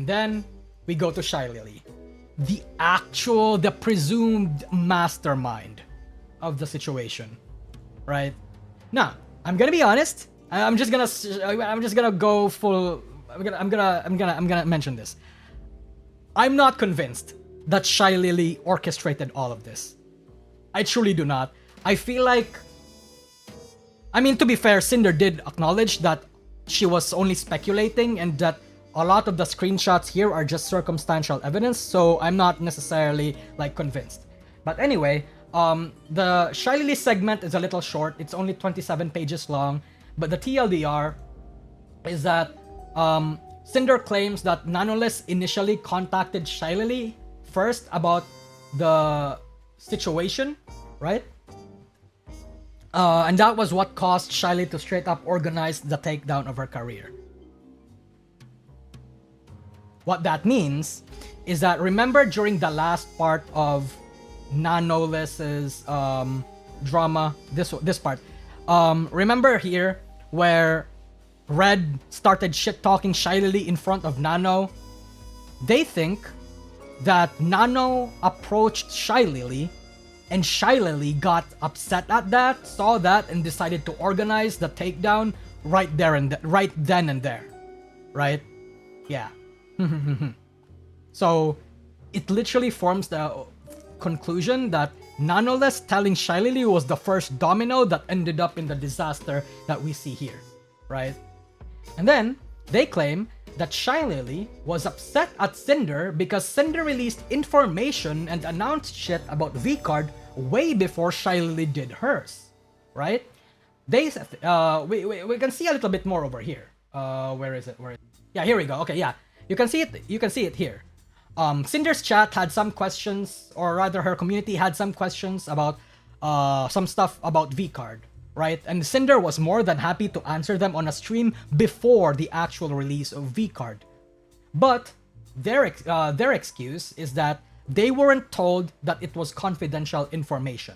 And then we go to Shylily, the presumed mastermind of the situation, right? Now, I'm gonna be honest. I'm just gonna go full. I'm gonna mention this. I'm not convinced that Shylily orchestrated all of this. I truly do not. I feel like, I mean, to be fair, Sinder did acknowledge that she was only speculating and that a lot of the screenshots here are just circumstantial evidence, so I'm not necessarily like convinced. But anyway, the Shylily segment is a little short. It's only 27 pages long, but the TLDR is that Sinder claims that Nanoless initially contacted Shylily first about the situation, right? And that was what caused Shylily to straight up organize the takedown of her career. What that means is that, remember during the last part of Nanoless's drama, this part, remember here where Red started shit-talking Shylily in front of Nano? They think that Nano approached Shylily and Shylily got upset at that, saw that, and decided to organize the takedown right then and there, right? Yeah. So it literally forms the conclusion that Nanoless telling Shylily was the first domino that ended up in the disaster that we see here, right? And then they claim that Shylily was upset at Sinder because Sinder released information and announced shit about V-Card way before Shylily did hers, right? We can see a little bit more over here. Where is it? Yeah, here we go. Okay, yeah. You can see it here. Cinder's chat had some questions, or rather her community had some questions about some stuff about V-Card, right? And Sinder was more than happy to answer them on a stream before the actual release of V-Card. But their excuse is that they weren't told that it was confidential information.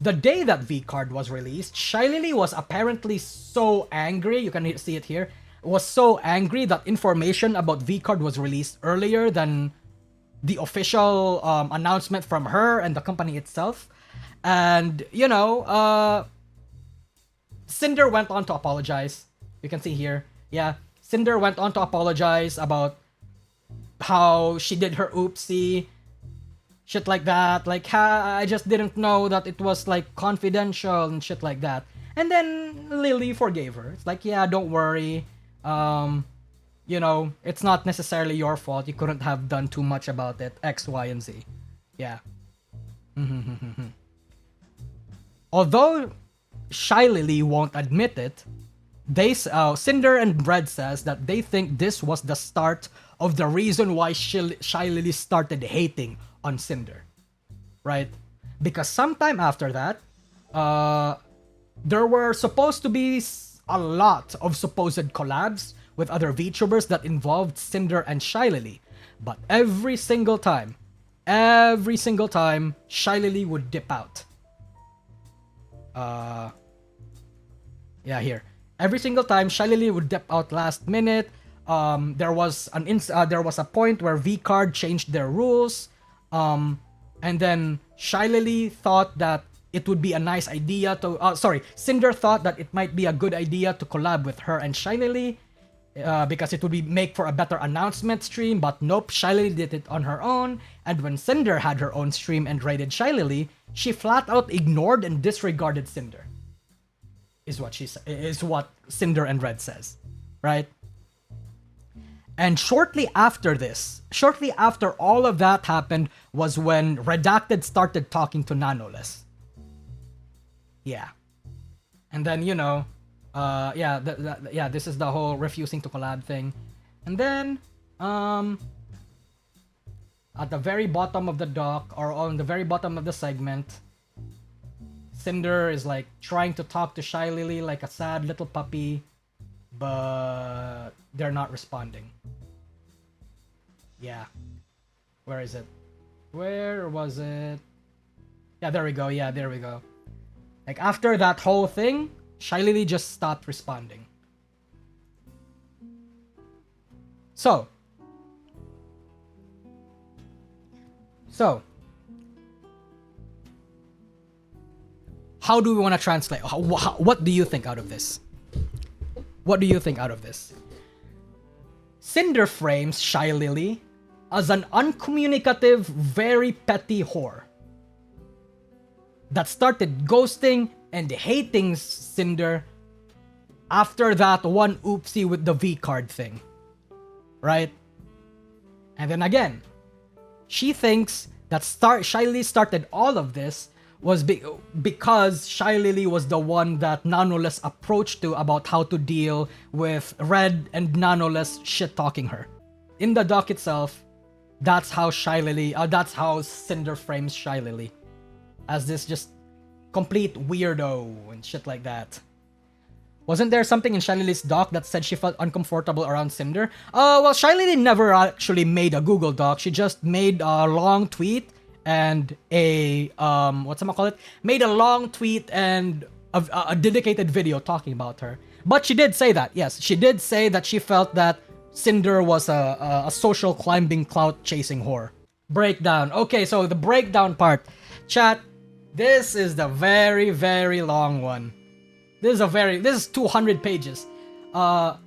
The day that V-Card was released, Shylily was apparently so angry, you can see it here, was so angry that information about V-Card was released earlier than the official announcement from her and the company itself. And, Sinder went on to apologize. You can see here. Yeah, Sinder went on to apologize about how she did her oopsie. Shit like that. Like, I just didn't know that it was, like, confidential and shit like that. And then Lily forgave her. It's like, yeah, don't worry. It's not necessarily your fault. You couldn't have done too much about it. X, Y, and Z. Yeah. Although Shylily won't admit it, Sinder and Red says that they think this was the start of the reason why Shylily started hating on Sinder, right? Because sometime after that, there were supposed to be a lot of supposed collabs with other VTubers that involved Sinder and Shylily, but every single time, Shylily would dip out. Here. Every single time, Shylily would dip out last minute. There was a point where V-Card changed their rules, and then Shylily thought that it would be a nice idea to. Sinder thought that it might be a good idea to collab with her and Shylily, because it would make for a better announcement stream. But nope, Shylily did it on her own. And when Sinder had her own stream and raided Shylily, she flat out ignored and disregarded Sinder. Is what Sinder and Red says, right? And shortly after all of that happened, was when Redacted started talking to Nanoless. Yeah. And then, this is the whole refusing to collab thing. And then, at the very bottom of the doc, or on the very bottom of the segment, Sinder is like trying to talk to Shylily like a sad little puppy, but they're not responding. Yeah. Where is it? Where was it? Yeah, there we go. Yeah, there we go. Like, after that whole thing, Shylily just stopped responding. So, So, how do we want to translate? What do you think out of this? What do you think out of this? Sinder frames Shylily as an uncommunicative, very petty whore that started ghosting and hating Sinder after that one oopsie with the V card thing. Right? And then again, she thinks that Shylily started all of this was because Shylily was the one that Nanoless approached to about how to deal with Red and Nanoless shit-talking her. In the doc itself, that's how that's how Sinder frames Shylily. As this just complete weirdo and shit like that. Wasn't there something in Shylily's doc that said she felt uncomfortable around Sinder? Well, Shylily never actually made a Google doc. She just made a long tweet and a made a long tweet and a dedicated video talking about her. But she did say that, yes, she did say that she felt that Sinder was a social climbing, clout chasing whore. Breakdown. Okay, so the breakdown part, chat. This is the very, very long one. This is 200 pages. The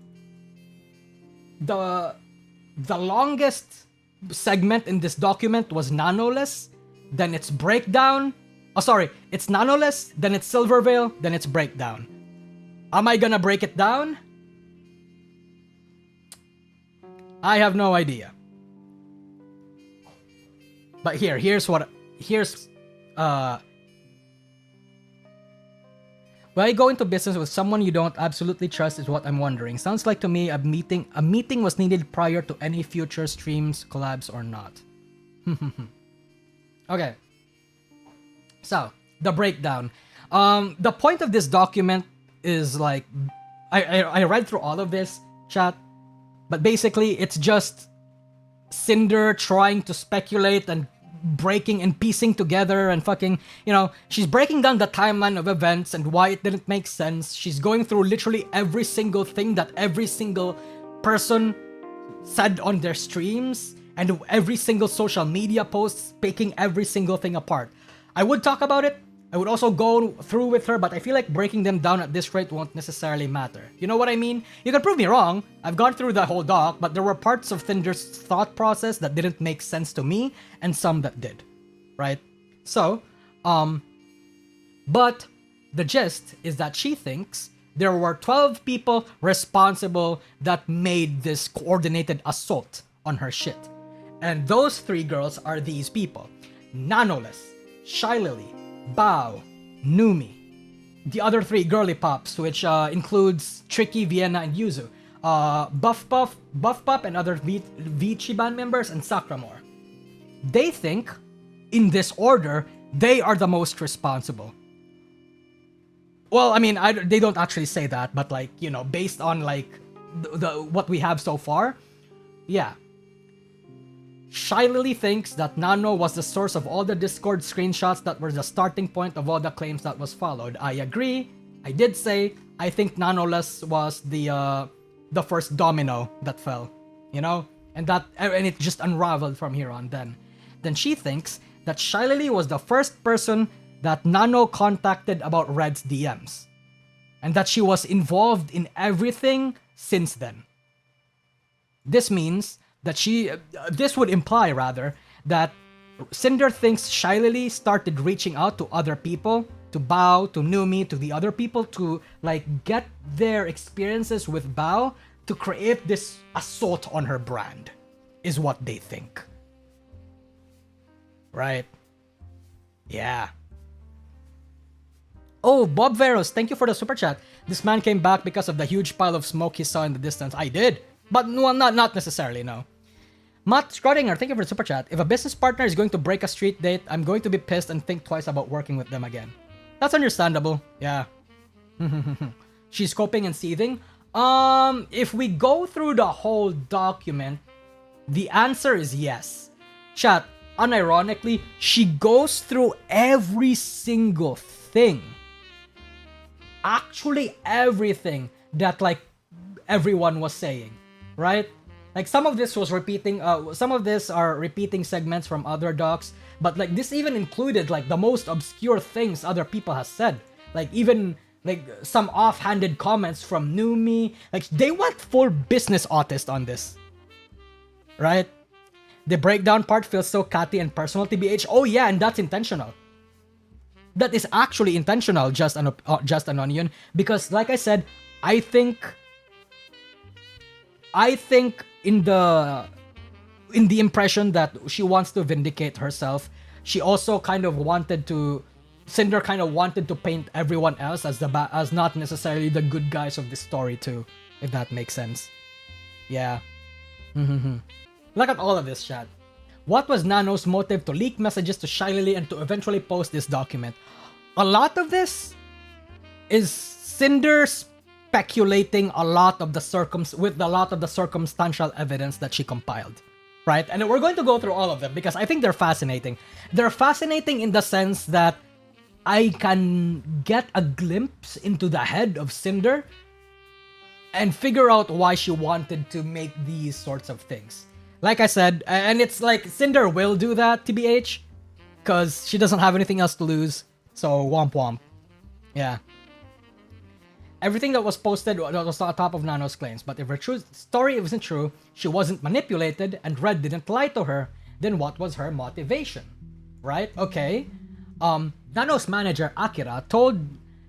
longest segment in this document was Nanoless, then it's breakdown. It's Nanoless, then it's Silverveil, then it's breakdown. Am I gonna break it down? I have no idea. But here's why go into business with someone you don't absolutely trust is what I'm wondering. Sounds like to me a meeting was needed prior to any future streams, collabs, or not. Okay. So, the breakdown. The point of this document is like, I read through all of this, chat, but basically it's just Sinder trying to speculate and breaking and piecing together and fucking, she's breaking down the timeline of events and why it didn't make sense. She's going through literally every single thing that every single person said on their streams and every single social media post, picking every single thing apart. I would talk about it. I would also go through with her, but I feel like breaking them down at this rate won't necessarily matter. You know what I mean? You can prove me wrong. I've gone through the whole doc, but there were parts of Sinder's thought process that didn't make sense to me, and some that did. Right? So, but the gist is that she thinks there were 12 people responsible that made this coordinated assault on her shit. And those 3 girls are these people. Nanoless, Shylily, Bao, Numi. The other 3 girly pops, which includes Tricky, Vienna, and Yuzu. Buff Pup, and other Vici band members, and Sakramore. They think, in this order, they are the most responsible. Well, I mean, they don't actually say that, but like, based on like what we have so far, yeah. Shylily thinks that Nano was the source of all the Discord screenshots that were the starting point of all the claims that was followed. I agree. I did say I think Nanoless was the first domino that fell, and it just unraveled from here on. Then she thinks that Shylily was the first person that Nano contacted about Red's DMs, and that she was involved in everything since then. This means that this would imply rather that Sinder thinks Shylily started reaching out to other people, to Bao, to Numi, to the other people to like get their experiences with Bao to create this assault on her brand, is what they think. Right? Yeah. Oh, Bob Veros, thank you for the super chat. This man came back because of the huge pile of smoke he saw in the distance. I did. But well, not necessarily, no. Matt Schrodinger, thank you for the super chat. If a business partner is going to break a street date, I'm going to be pissed and think twice about working with them again. That's understandable. Yeah. She's coping and seething. If we go through the whole document, the answer is yes. Chat, unironically, she goes through every single thing. Actually everything that like everyone was saying, right? Like some of this was repeating, some of this are repeating segments from other docs, but like this even included like the most obscure things other people have said. Like even like some offhanded comments from Numi. Like they went full business autist on this, right? The breakdown part feels so catty and personal, TBH. Oh yeah, and that's intentional. That is actually intentional, just an onion, because like I said, I think in the impression that she wants to vindicate herself, she also kind of wanted to Cinder kind of wanted to paint everyone else as as not necessarily the good guys of this story too, if that makes sense. Yeah. Look at all of this, chat. What was Nano's motive to leak messages to Shylily and to eventually post this document? A lot of this is Cinder speculating a lot of the circumstantial evidence that she compiled, right? And we're going to go through all of them because I think they're fascinating. They're fascinating in the sense that I can get a glimpse into the head of Cinder and figure out why she wanted to make these sorts of things. Like I said, and it's like Cinder will do that, TBH, because she doesn't have anything else to lose. So womp womp. Yeah. Everything that was posted was on top of Nano's claims, but if her true story wasn't true, she wasn't manipulated, and Red didn't lie to her, then what was her motivation? Right? Okay. Nano's manager, Akira, told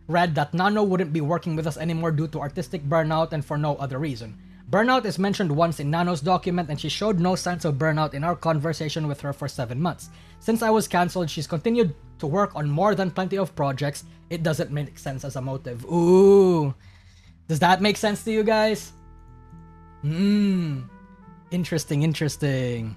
Red that Nano wouldn't be working with us anymore due to artistic burnout and for no other reason. Burnout is mentioned once in Nano's document, and she showed no signs of burnout in our conversation with her for 7 months. Since I was cancelled, she's continued to work on more than plenty of projects. It doesn't make sense as a motive. Ooh. Does that make sense to you guys? Interesting.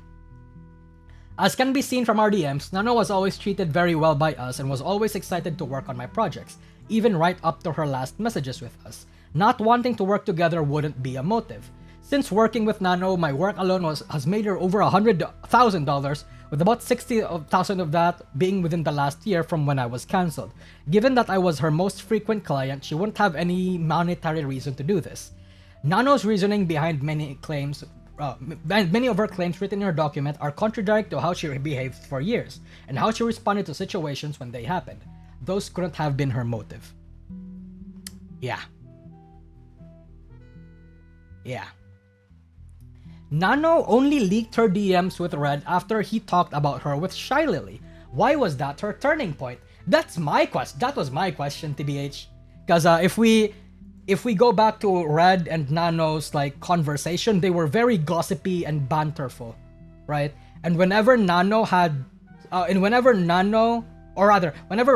As can be seen from our DMs, Nano was always treated very well by us and was always excited to work on my projects, even right up to her last messages with us. Not wanting to work together wouldn't be a motive. Since working with Nano, my work alone has made her over $100,000, with about $60,000 of that being within the last year from when I was cancelled. Given that I was her most frequent client, she wouldn't have any monetary reason to do this. Nano's reasoning behind many of her claims written in her document are contradictory to how she behaved for years, and how she responded to situations when they happened. Those couldn't have been her motive. Yeah. Nano only leaked her DMs with Red after he talked about her with Shylily. Why was that her turning point? That's my question. That was my question, TBH. Because if we go back to Red and Nano's like conversation, they were very gossipy and banterful, right? And whenever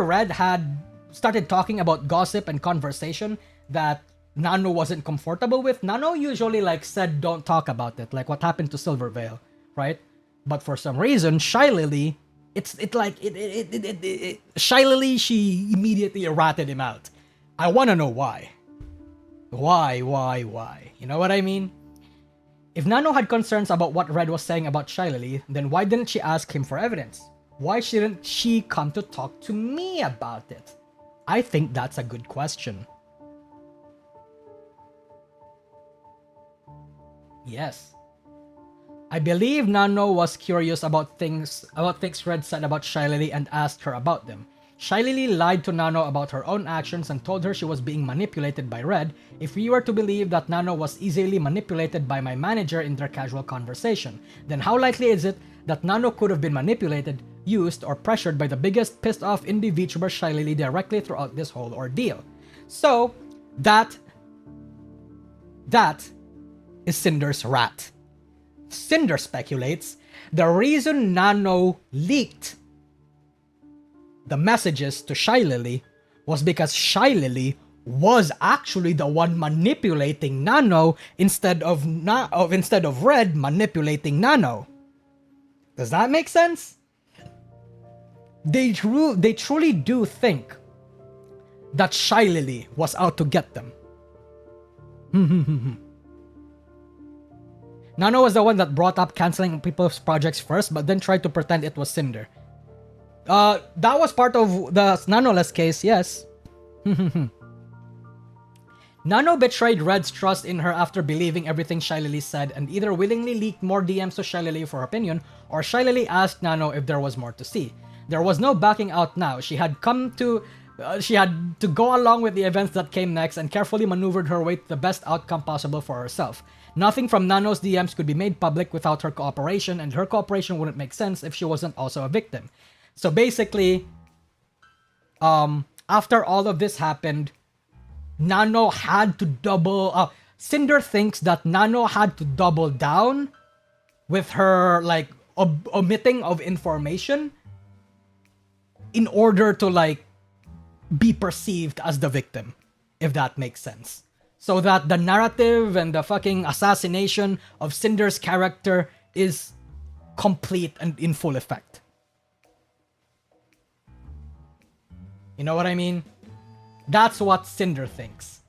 Red had started talking about gossip and conversation that Nano wasn't comfortable with, Nano usually like said don't talk about it, like what happened to Silvervale, right? But for some reason, Shylily, Shylily, she immediately ratted him out. I want to know why. Why? You know what I mean? If Nano had concerns about what Red was saying about Shylily, then why didn't she ask him for evidence? Why shouldn't she come to talk to me about it? I think that's a good question. Yes. I believe Nano was curious about things Red said about Shylily and asked her about them. Shylily lied to Nano about her own actions and told her she was being manipulated by Red. If we were to believe that Nano was easily manipulated by my manager in their casual conversation, then how likely is it that Nano could have been manipulated, used, or pressured by the biggest pissed off indie VTuber Shylily directly throughout this whole ordeal? So, that is Cinder's rat. Cinder speculates the reason Nano leaked the messages to Shylily was because Shylily was actually the one manipulating Nano instead of Red manipulating Nano. Does that make sense? They truly do think that Shylily was out to get them. Nano was the one that brought up canceling people's projects first, but then tried to pretend it was Cinder. That was part of the Nanoless case, yes. Nano betrayed Red's trust in her after believing everything Shylily said and either willingly leaked more DMs to Shylily for her opinion, or Shylily asked Nano if there was more to see. There was no backing out now. She had to go along with the events that came next and carefully maneuvered her way to the best outcome possible for herself. Nothing from Nano's DMs could be made public without her cooperation, and her cooperation wouldn't make sense if she wasn't also a victim. So basically, after all of this happened, Nano had to Cinder thinks that Nano had to double down with her, like, omitting of information in order to, like, be perceived as the victim, if that makes sense. So that the narrative and the fucking assassination of Cinder's character is complete and in full effect. You know what I mean? That's what Cinder thinks.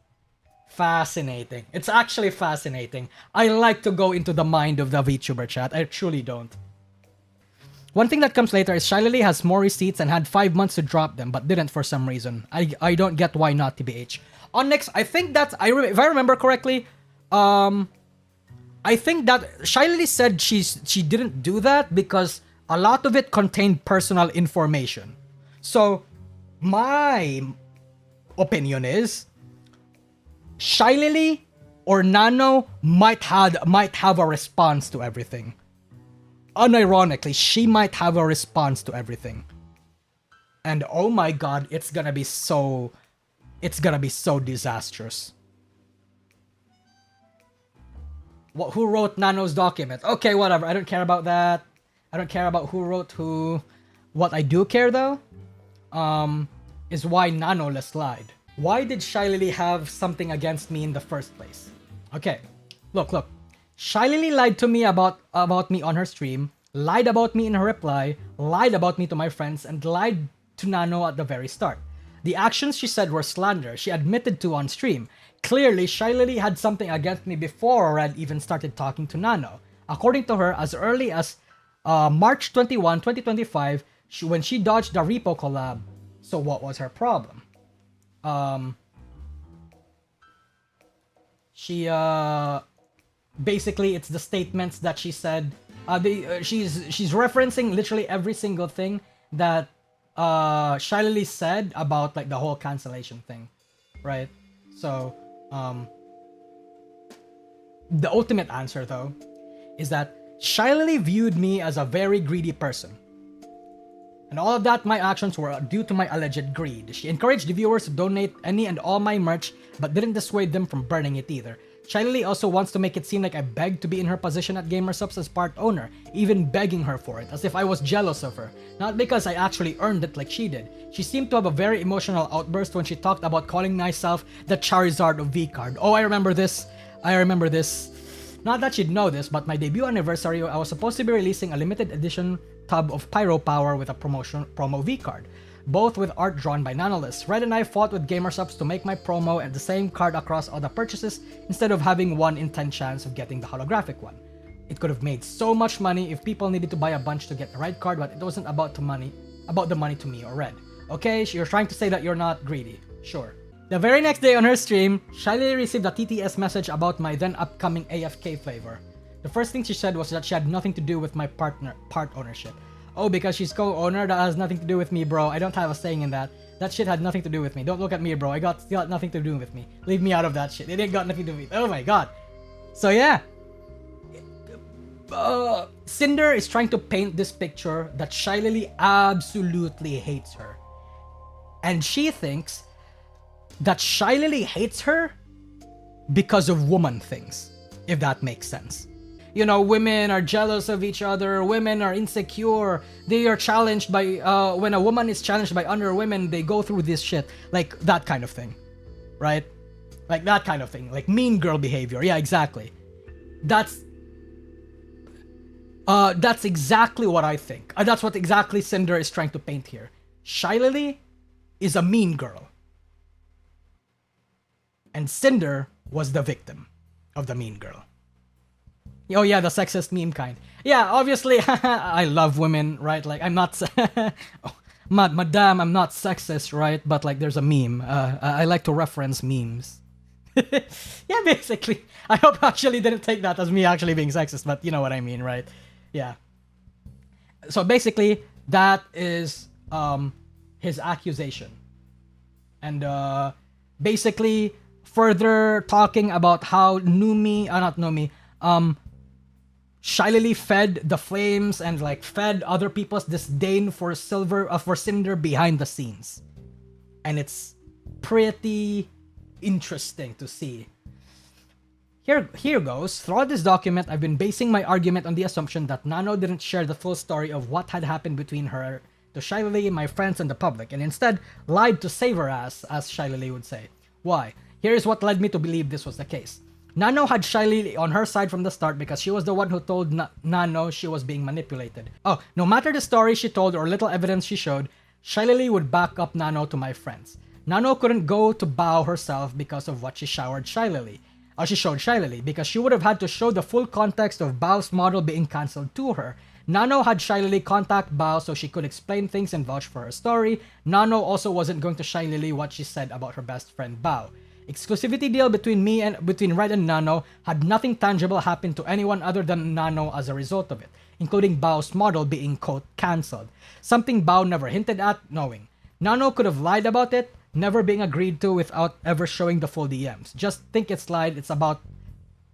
Fascinating. It's actually fascinating. I like to go into the mind of the VTuber chat. I truly don't. One thing that comes later is Shylily has more receipts and had 5 months to drop them, but didn't for some reason. I don't get why not, TBH. On next, I think that's... if I remember correctly, I think that Shylily said she didn't do that because a lot of it contained personal information. So, my opinion is Shylily or Nano might have a response to everything. Unironically, she might have a response to everything. And oh my god, it's gonna be so disastrous. Who wrote Nano's document? Okay, whatever. I don't care about that. I don't care about who wrote who. What I do care though, is why Nanoless lied. Why did Shylily have something against me in the first place? Okay, look. Shylily lied to me about me on her stream, lied about me in her reply, lied about me to my friends, and lied to Nano at the very start. The actions she said were slander she admitted to on stream. Clearly, Shylily had something against me before Red even started talking to Nano. According to her, as early as March 21, 2025, when she dodged the repo collab. So what was her problem? Basically, it's the statements that she said. She's referencing literally every single thing that Shylily said about, like, the whole cancellation thing, right? So, the ultimate answer though is that Shylily viewed me as a very greedy person. And all of that, my actions were due to my alleged greed. She encouraged the viewers to donate any and all my merch, but didn't dissuade them from burning it either. Shylily also wants to make it seem like I begged to be in her position at GamerSupps as part owner, even begging her for it, as if I was jealous of her. Not because I actually earned it like she did. She seemed to have a very emotional outburst when she talked about calling myself the Charizard of V-Card. Oh, I remember this. Not that she'd know this, but my debut anniversary, I was supposed to be releasing a limited edition tub of Pyro Power with a promo V-Card, both with art drawn by Nanoless. Red and I fought with GamerSupps to make my promo and the same card across all the purchases instead of having 1 in 10 chance of getting the holographic one. It could have made so much money if people needed to buy a bunch to get the right card, but it wasn't about the money to me or Red. Okay, you're trying to say that you're not greedy. Sure. The very next day on her stream, Shylily received a TTS message about my then upcoming AFK flavor. The first thing she said was that she had nothing to do with my part ownership. Oh, because she's co-owner? That has nothing to do with me, bro. I don't have a saying in that. That shit had nothing to do with me. Don't look at me, bro. It got nothing to do with me. Leave me out of that shit. It ain't got nothing to do with me. Oh my god. So yeah. Cinder is trying to paint this picture that Shylily absolutely hates her. And she thinks that Shylily hates her because of woman things, if that makes sense. You know, women are jealous of each other, women are insecure, they are challenged by, when a woman is challenged by other women, they go through this shit, like that kind of thing, right? Like that kind of thing, like mean girl behavior, yeah, exactly. That's exactly what I think. That's what exactly Cinder is trying to paint here. Shylily is a mean girl. And Cinder was the victim of the mean girl. Oh yeah, the sexist meme kind. Yeah, obviously, I love women, right? Like, I'm not... Madame, I'm not sexist, right? But, like, there's a meme. I like to reference memes. Yeah, basically. I hope you actually didn't take that as me actually being sexist, but you know what I mean, right? Yeah. So basically, that is his accusation. And basically, further talking about how not Numi, Shylily fed the flames and like fed other people's disdain for for Cinder behind the scenes, and it's pretty interesting to see. Here goes. Throughout this document, I've been basing my argument on the assumption that Nano didn't share the full story of what had happened between her to Shylily, my friends, and the public, and instead lied to save her ass, as Shylily would say. Why? Here is what led me to believe this was the case. Nano had Shylily on her side from the start because she was the one who told Nano she was being manipulated. Oh, no matter the story she told or little evidence she showed, Shylily would back up Nano to my friends. Nano couldn't go to Bao herself because of what she showed Shylily, because she would have had to show the full context of Bao's model being cancelled to her. Nano had Shylily contact Bao so she could explain things and vouch for her story. Nano also wasn't going to Shylily what she said about her best friend Bao. Exclusivity deal between Red and Nano had nothing tangible happen to anyone other than Nano as a result of it, including Bao's model being quote cancelled. Something Bao never hinted at knowing. Nano could have lied about it, never being agreed to without ever showing the full DMs. Just think it's lied, it's about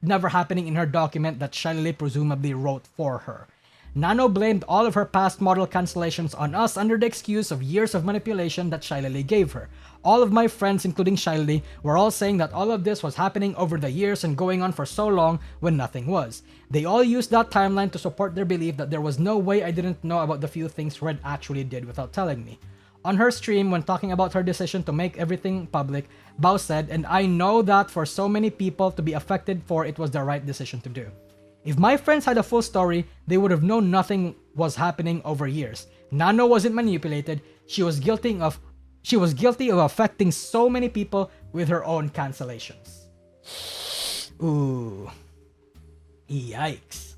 never happening in her document that Shylily presumably wrote for her. Nano blamed all of her past model cancellations on us under the excuse of years of manipulation that Shylily gave her. All of my friends, including Shylily, were all saying that all of this was happening over the years and going on for so long when nothing was. They all used that timeline to support their belief that there was no way I didn't know about the few things Red actually did without telling me. On her stream, when talking about her decision to make everything public, Bao said, and I know that for so many people to be affected for it was the right decision to do. If my friends had a full story, they would have known nothing was happening over years. Nano wasn't manipulated, she was guilty of affecting so many people with her own cancellations. Ooh. Yikes.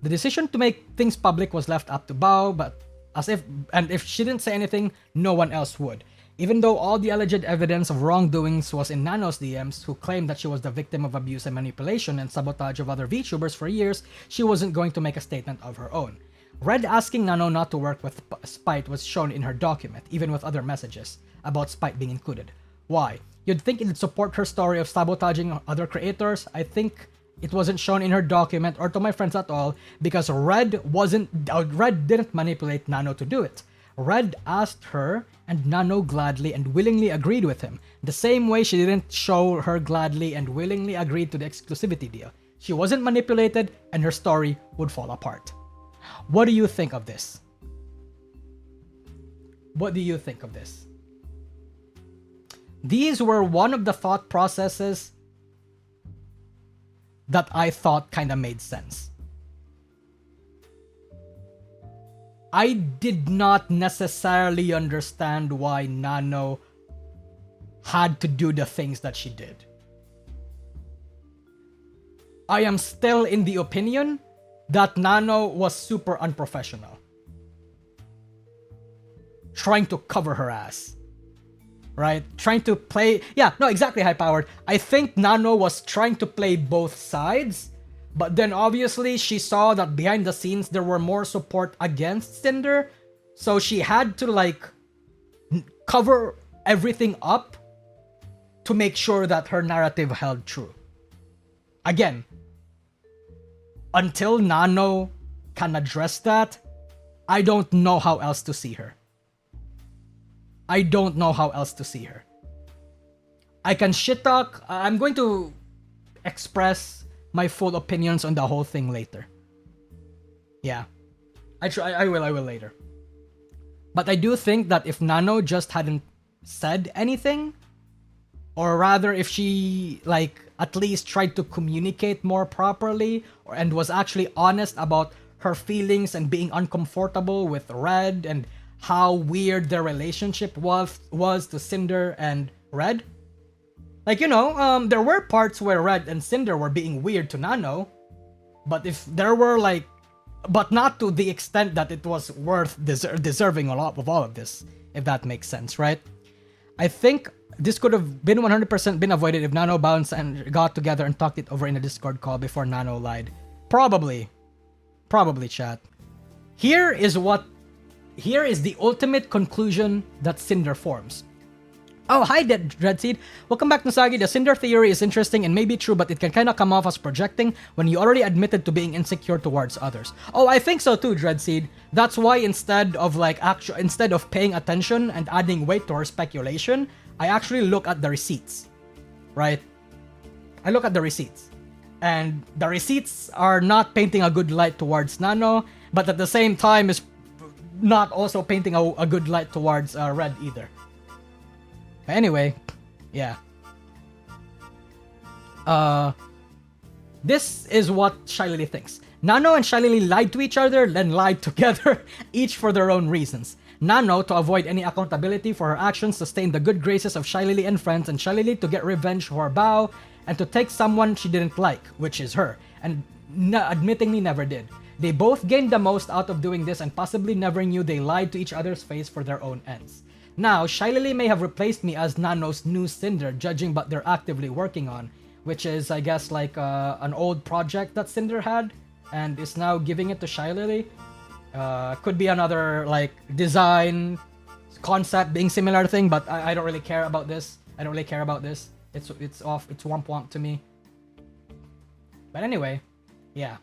The decision to make things public was left up to Bao, but if she didn't say anything, no one else would. Even though all the alleged evidence of wrongdoings was in Nano's DMs, who claimed that she was the victim of abuse and manipulation and sabotage of other VTubers for years, she wasn't going to make a statement of her own. Red asking Nano not to work with Spite was shown in her document, even with other messages about Spite being included. Why? You'd think it'd support her story of sabotaging other creators. I think it wasn't shown in her document or to my friends at all because Red didn't manipulate Nano to do it. Red asked her, and Nano gladly and willingly agreed with him, the same way she didn't show her gladly and willingly agreed to the exclusivity deal. She wasn't manipulated, and her story would fall apart. What do you think of this? What do you think of this? These were one of the thought processes that I thought kind of made sense. I did not necessarily understand why Nano had to do the things that she did. I am still in the opinion that Nano was super unprofessional. Trying to cover her ass. Right? Trying to play... Yeah, no, exactly, high powered. I think Nano was trying to play both sides. But then obviously she saw that behind the scenes there were more support against Sinder. So she had to like cover everything up to make sure that her narrative held true. Again, until Nano can address that, I don't know how else to see her. I don't know how else to see her. I can shit talk. I'm going to express my full opinions on the whole thing later. Yeah. I will later. But I do think that if Nano just hadn't said anything, or rather if she like at least tried to communicate more properly and was actually honest about her feelings and being uncomfortable with Red and how weird their relationship was to Sinder and Red. Like, you know, there were parts where Red and Sinder were being weird to Nano, but if there were like, but not to the extent that it was worth deserving a lot of all of this, if that makes sense, right? I think This could have been 100% been avoided if Nano bounced and got together and talked it over in a Discord call before Nano lied. Probably. Probably, chat. Here is the ultimate conclusion that Sinder forms. Oh, hi, Dreadseed. Welcome back, Nusagi. The Sinder theory is interesting and may be true, but it can kind of come off as projecting when you already admitted to being insecure towards others. Oh, I think so too, Dreadseed. That's why instead of paying attention and adding weight to her speculation, I actually look at the receipts, right? I look at the receipts. And the receipts are not painting a good light towards Nano, but at the same time is not also painting a good light towards Red either. Anyway, yeah. This is what Shylily thinks. Nano and Shylily lied to each other, then lied together, each for their own reasons. Nano to avoid any accountability for her actions to stay in the good graces of Shylily and friends, and Shylily to get revenge for Bao and to take someone she didn't like, which is her, and admittingly never did. They both gained the most out of doing this and possibly never knew they lied to each other's face for their own ends. Now, Shylily may have replaced me as Nano's new Sinder, judging what they're actively working on, which is, I guess, like an old project that Sinder had, and is now giving it to Shylily. Could be another, like, design, concept being similar thing, but I don't really care about this. I don't really care about this. It's womp womp to me. But anyway, yeah.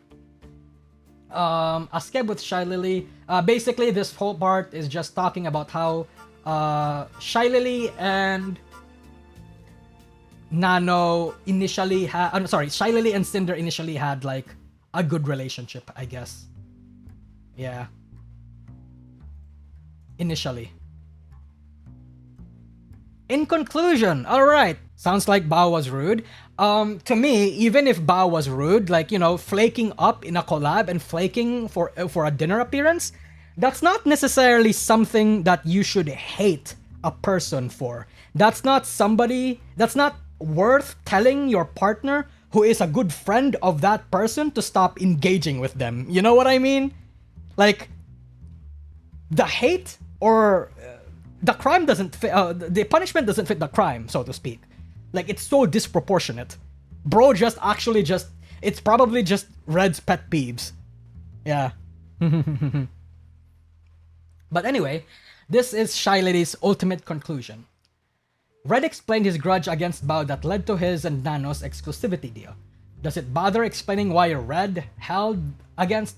Askeb with Shylily. Basically, this whole part is just talking about how Shylily and Nano initially had... Shylily and Sinder initially had, like, a good relationship, I guess. Yeah. Initially. In conclusion, alright. Sounds like Bao was rude. To me, even if Bao was rude, like, you know, flaking up in a collab and flaking for a dinner appearance, that's not necessarily something that you should hate a person for. That's not worth telling your partner who is a good friend of that person to stop engaging with them. You know what I mean? Like, the hate or the crime doesn't fit, the punishment doesn't fit the crime, so to speak. Like, it's so disproportionate. Bro it's probably just Red's pet peeves. Yeah. But anyway, this is Shylily's ultimate conclusion. Red explained his grudge against Bao that led to his and Nano's exclusivity deal. Does it bother explaining why Red held things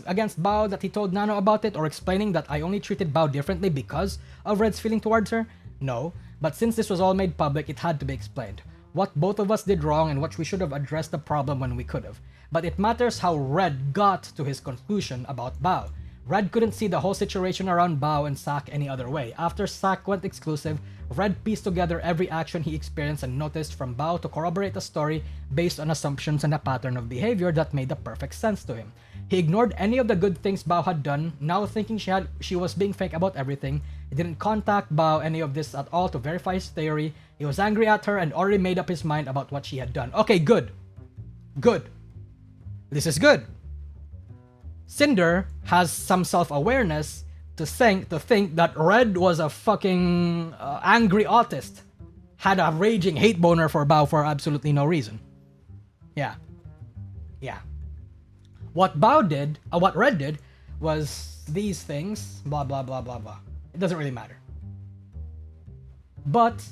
against Bao that he told Nano about it, or explaining that I only treated Bao differently because of Red's feeling towards her? No, but since this was all made public, it had to be explained. What both of us did wrong and what we should have addressed the problem when we could have. But it matters how Red got to his conclusion about Bao. Red couldn't see the whole situation around Bao and Sak any other way. After Sak went exclusive, Red pieced together every action he experienced and noticed from Bao to corroborate a story based on assumptions and a pattern of behavior that made the perfect sense to him. He ignored any of the good things Bao had done, now thinking she was being fake about everything. He didn't contact Bao any of this at all to verify his theory. He was angry at her and already made up his mind about what she had done. Okay, good. Good. This is good. Cinder has some self-awareness to think that Red was a fucking angry autist, had a raging hate boner for Bao for absolutely no reason. Yeah. What Red did was these things, blah blah blah blah blah. It doesn't really matter. But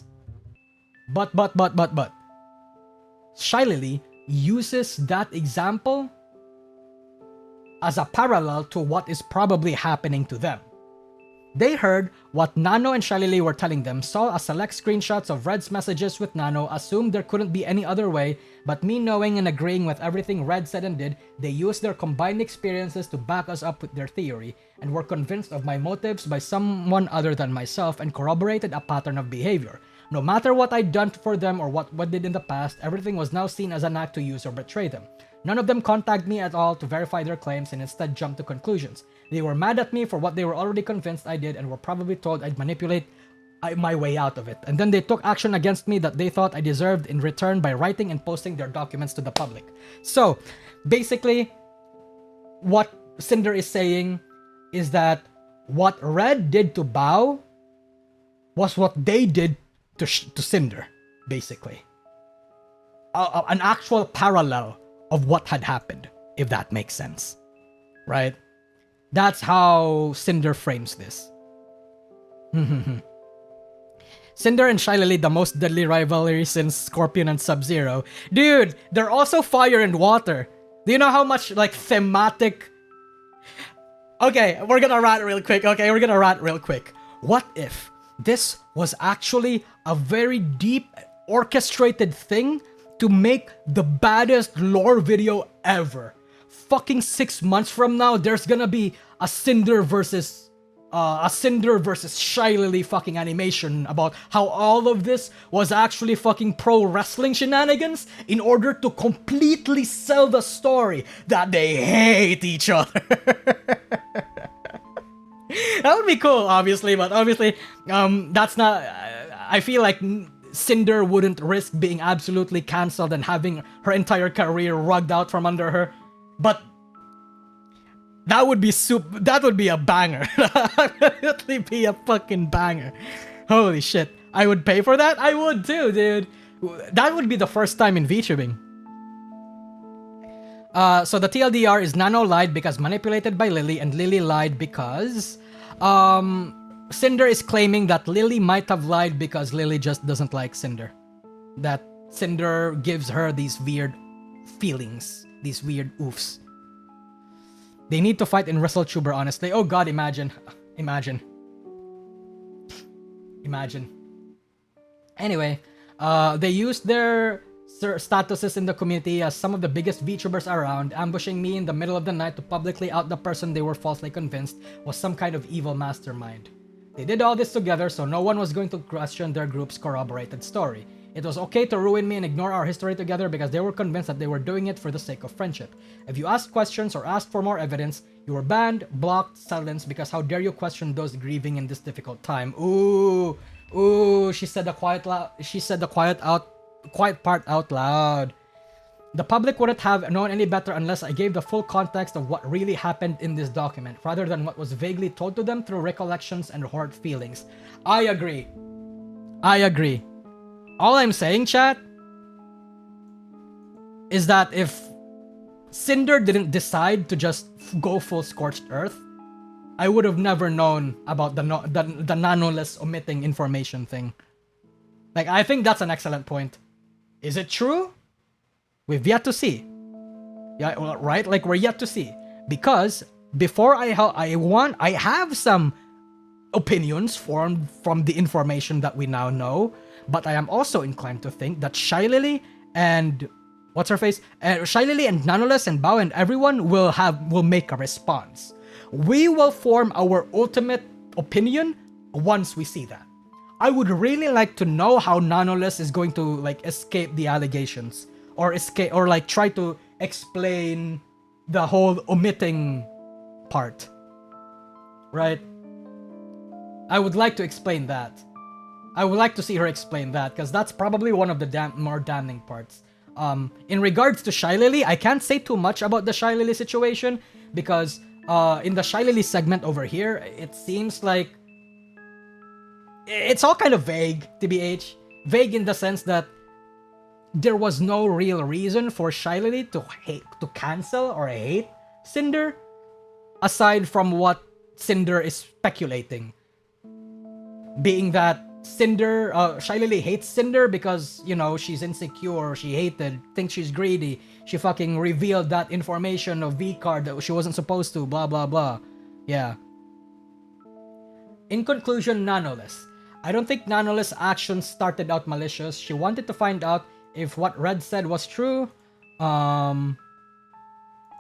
Shylily uses that example as a parallel to what is probably happening to them. They heard what Nano and Shylily were telling them, saw a select screenshots of Red's messages with Nano, assumed there couldn't be any other way, but me knowing and agreeing with everything Red said and did, they used their combined experiences to back us up with their theory, and were convinced of my motives by someone other than myself and corroborated a pattern of behavior. No matter what I'd done for them or what did in the past, everything was now seen as an act to use or betray them. None of them contacted me at all to verify their claims and instead jumped to conclusions. They were mad at me for what they were already convinced I did and were probably told I'd manipulate my way out of it. And then they took action against me that they thought I deserved in return by writing and posting their documents to the public. So, basically, what Cinder is saying is that what Red did to Bao was what they did to Cinder, basically. An actual parallel of what had happened, if that makes sense, right? That's how Cinder frames this. Cinder and Shylily, the most deadly rivalry since Scorpion and Sub-Zero. Dude, they're also fire and water. Do you know how much, like, thematic... Okay, we're gonna rant real quick. What if this was actually a very deep, orchestrated thing to make the baddest lore video ever? Fucking 6 months from now, there's gonna be a Cinder versus Shylily fucking animation about how all of this was actually fucking pro wrestling shenanigans in order to completely sell the story that they hate each other. That would be cool, obviously, but obviously, that's not. I feel like Cinder wouldn't risk being absolutely cancelled and having her entire career rugged out from under her, but. That would be That would be a banger. That would definitely be a fucking banger. Holy shit. I would pay for that? I would too, dude. That would be the first time in VTubing. So the TLDR is Nano lied because manipulated by Lily, and Lily lied because... Cinder is claiming that Lily might have lied because Lily just doesn't like Cinder. That Cinder gives her these weird feelings. These weird oofs. They need to fight in WrestleTuber, honestly. Oh god, imagine. Anyway, they used their statuses in the community as some of the biggest VTubers around, ambushing me in the middle of the night to publicly out the person they were falsely convinced was some kind of evil mastermind. They did all this together so no one was going to question their group's corroborated story. It was okay to ruin me and ignore our history together because they were convinced that they were doing it for the sake of friendship. If you asked questions or asked for more evidence, you were banned, blocked, silenced because how dare you question those grieving in this difficult time. Ooh, she said the quiet part out loud. The public wouldn't have known any better unless I gave the full context of what really happened in this document, rather than what was vaguely told to them through recollections and hurt feelings. I agree. All I'm saying, chat, is that if Cinder didn't decide to just go full scorched earth, I would have never known about the nanoless omitting information thing. Like, I think that's an excellent point. Is it true? We've yet to see. Yeah, well, right? Like, we're yet to see. Because before I have some opinions formed from the information that we now know, but I am also inclined to think that Shylily and Shylily and Nanoless and Bao and everyone will make a response. We will form our ultimate opinion once we see that. I would really like to know how Nanoless is going to like escape the allegations or like try to explain the whole omitting part. Right? I would like to explain that. I would like to see her explain that, because that's probably one of the more damning parts. In regards to Shylily, I can't say too much about the Shylily situation, because in the Shylily segment over here, it seems like it's all kind of vague, TBH. Vague in the sense that there was no real reason for Shylily to cancel or hate Cinder, aside from what Cinder is speculating. Being that Shylily hates Cinder because, you know, she's insecure, she hated, thinks she's greedy, she fucking revealed that information of V-Card that she wasn't supposed to, blah blah blah. Yeah. In conclusion, Nanoless. I don't think Nanoless' actions started out malicious. She wanted to find out if what Red said was true, and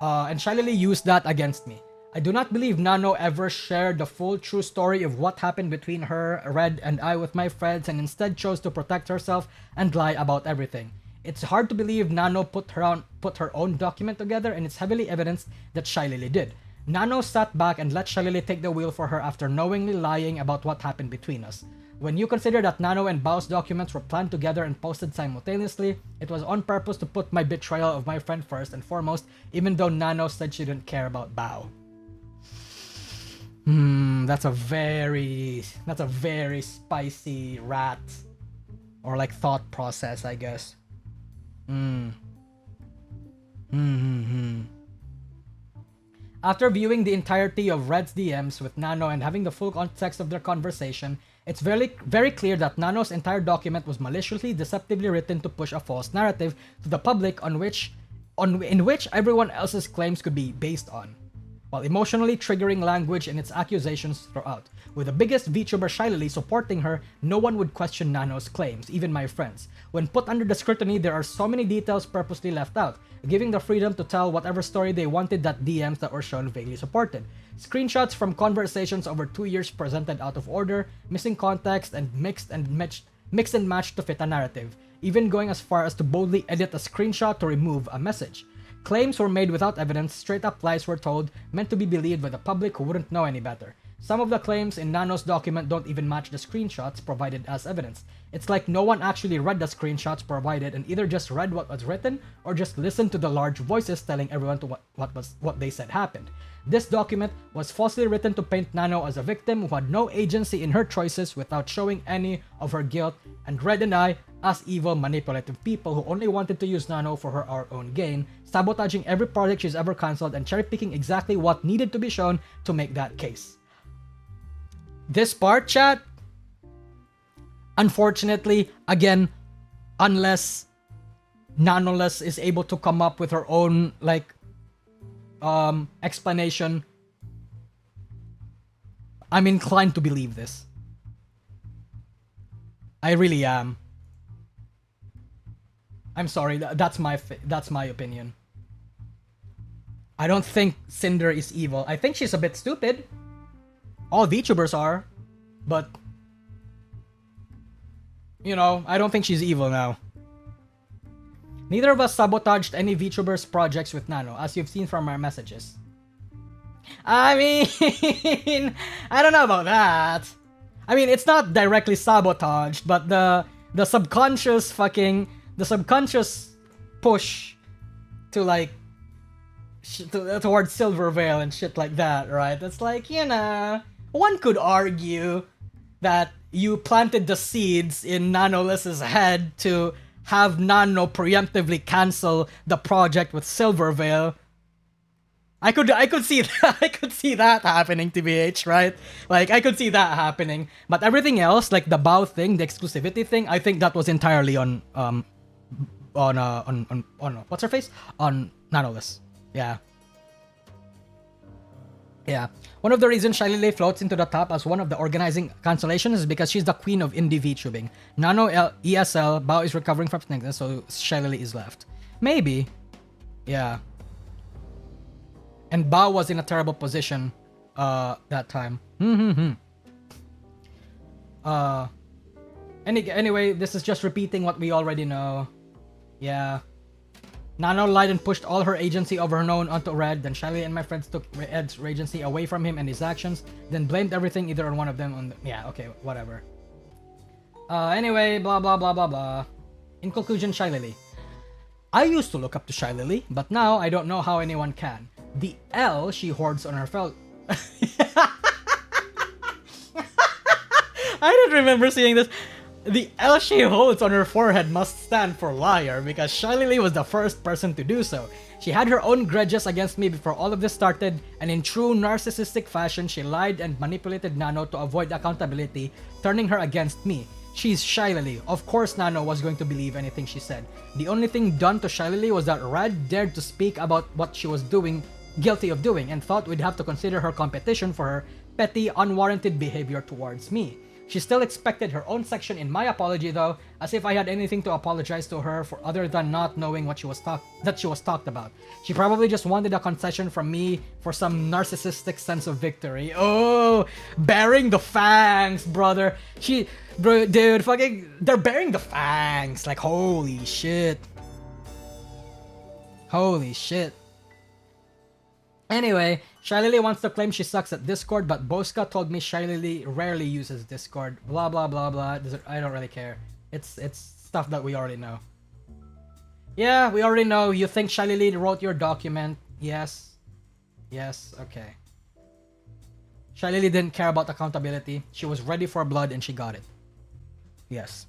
Shylily used that against me. I do not believe Nano ever shared the full true story of what happened between her, Red, and I with my friends, and instead chose to protect herself and lie about everything. It's hard to believe Nano put her own document together, and it's heavily evidenced that Shylily did. Nano sat back and let Shylily take the wheel for her after knowingly lying about what happened between us. When you consider that Nano and Bao's documents were planned together and posted simultaneously, it was on purpose to put my betrayal of my friend first and foremost, even though Nano said she didn't care about Bao. That's a very spicy rat or like thought process, I guess. Hmm. After viewing the entirety of Red's DMs with Nano and having the full context of their conversation, it's very clear that Nano's entire document was maliciously, deceptively written to push a false narrative to the public in which everyone else's claims could be based on, while emotionally triggering language in its accusations throughout. With the biggest VTuber Shylily supporting her, no one would question Nano's claims, even my friends. When put under the scrutiny, there are so many details purposely left out, giving the freedom to tell whatever story they wanted that DMs that were shown vaguely supported. Screenshots from conversations over 2 years presented out of order, missing context, and mixed and matched to fit a narrative, even going as far as to boldly edit a screenshot to remove a message. Claims were made without evidence, straight-up lies were told, meant to be believed by the public who wouldn't know any better. Some of the claims in Nano's document don't even match the screenshots provided as evidence. It's like no one actually read the screenshots provided and either just read what was written or just listened to the large voices telling everyone to what they said happened. This document was falsely written to paint Nano as a victim who had no agency in her choices without showing any of her guilt, and Red and I as evil, manipulative people who only wanted to use Nano for our own gain, sabotaging every project she's ever cancelled and cherry-picking exactly what needed to be shown to make that case. This part, chat, unfortunately, again, unless Nanoless is able to come up with her own, like, explanation, I'm inclined to believe this. I really am. I'm sorry, that's my opinion. I don't think Sinder is evil. I think she's a bit stupid. All VTubers are, but you know, I don't think she's evil now. Neither of us sabotaged any VTubers projects with Nano, as you've seen from our messages. I mean, I don't know about that. I mean, it's not directly sabotaged, but the subconscious push to like towards Silver Veil and shit like that, right? It's like, you know, one could argue that you planted the seeds in Nanoless's head to have Nano preemptively cancel the project with Silver Veil. I could see that. I could see that happening, TBH, right? Like, I could see that happening. But everything else, like the Bao thing, the exclusivity thing, I think that was entirely on what's her face? On Nanoless. Yeah. Yeah. One of the reasons Shylily floats into the top as one of the organizing cancellations is because she's the queen of indie VTubing. Nano ESL, Bao is recovering from sickness, so Shylily is left. Maybe. Yeah. And Bao was in a terrible position that time. Anyway, this is just repeating what we already know. Yeah. Nano lied and pushed all her agency of her own onto Red, then Shylily and my friends took Ed's agency away from him and his actions, then blamed everything either on one of them yeah, okay, whatever. Anyway, blah blah blah blah blah. In conclusion, Shylily. I used to look up to Shylily, but now I don't know how anyone can. The L she hoards on her felt. I don't remember seeing this. The L she holds on her forehead must stand for liar, because Shylily was the first person to do so. She had her own grudges against me before all of this started, and in true narcissistic fashion, she lied and manipulated Nano to avoid accountability, turning her against me. She's Shylily. Of course Nano was going to believe anything she said. The only thing done to Shylily was that Red dared to speak about what she was guilty of doing, and thought we'd have to consider her competition for her petty, unwarranted behavior towards me. She still expected her own section in my apology though, as if I had anything to apologize to her for other than not knowing what she was talked about. She probably just wanted a concession from me for some narcissistic sense of victory. Oh, bearing the fangs, brother. Dude, fucking, they're bearing the fangs. Like, holy shit. Holy shit. Anyway, Shylily wants to claim she sucks at Discord, but Bosca told me Shylily rarely uses Discord. Blah blah blah blah. I don't really care. It's stuff that we already know. Yeah, we already know. You think Shylily wrote your document? Yes. Yes. Okay. Shylily didn't care about accountability. She was ready for blood and she got it. Yes.